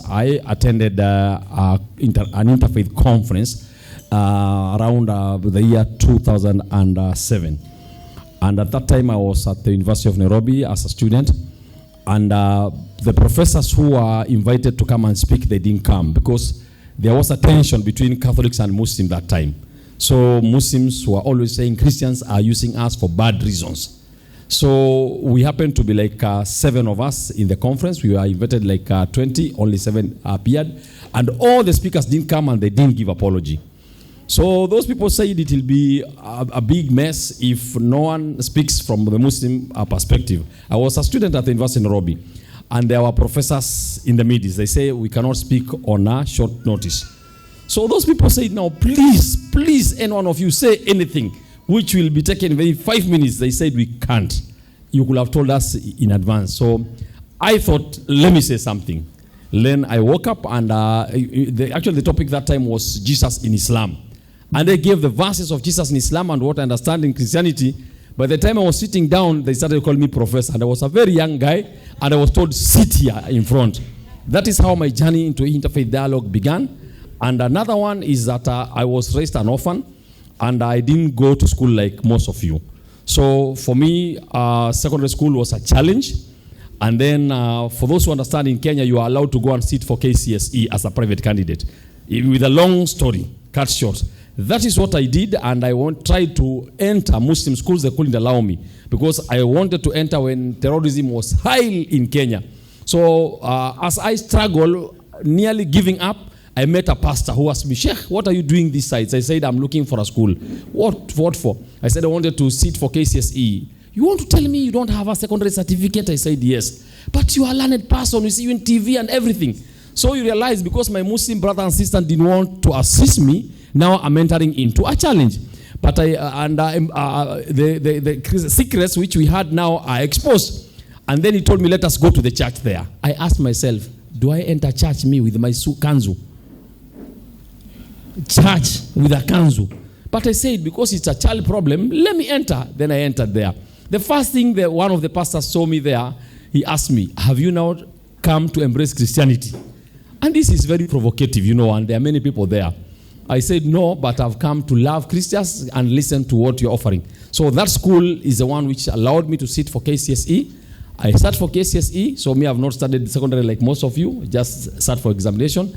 I attended an interfaith conference around the year 2007. And at that time, I was at the University of Nairobi as a student. And the professors who were invited to come and speak, they didn't come because there was a tension between Catholics and Muslims that time. So Muslims were always saying Christians are using us for bad reasons. So we happened to be like 7 of us in the conference. We were invited like 20, only 7 appeared. And all the speakers didn't come and they didn't give apology. So those people said it will be a big mess if no one speaks from the Muslim perspective. I was a student at the University of Nairobi, and there were professors in the midst. They say we cannot speak on a short notice. So those people said, now please, any one of you say anything, which will be taken within 5 minutes. They said we can't. You could have told us in advance. So I thought, let me say something. Then I woke up and actually the topic that time was Jesus in Islam. And they gave the verses of Jesus in Islam and what I understand in Christianity. By the time I was sitting down, they started calling me professor. And I was a very young guy, and I was told, sit here in front. That is how my journey into interfaith dialogue began. And another one is that I was raised an orphan, and I didn't go to school like most of you. So for me, secondary school was a challenge. And then for those who understand, in Kenya, you are allowed to go and sit for KCSE as a private candidate. With a long story, cut short. That is what I did, and I tried to enter Muslim schools. They couldn't allow me because I wanted to enter when terrorism was high in Kenya. So as I struggled, nearly giving up, I met a pastor who asked me, Sheikh, what are you doing these sides? I said, I'm looking for a school. What for? I said, I wanted to sit for KCSE. You want to tell me you don't have a secondary certificate? I said, yes. But you are a learned person. We see you in TV and everything. So you realize because my Muslim brother and sister didn't want to assist me, now I'm entering into a challenge. But the secrets which we had now are exposed. And then he told me, let us go to the church there. I asked myself, do I enter church me with my kanzu? Church with a kanzu. But I said, because it's a child problem, let me enter. Then I entered there. The first thing that one of the pastors saw me there, he asked me, have you now come to embrace Christianity? And this is very provocative, and there are many people there. I said, no, but I've come to love Christians and listen to what you're offering. So that school is the one which allowed me to sit for KCSE. I sat for KCSE, so me, I've not studied secondary like most of you, just sat for examination.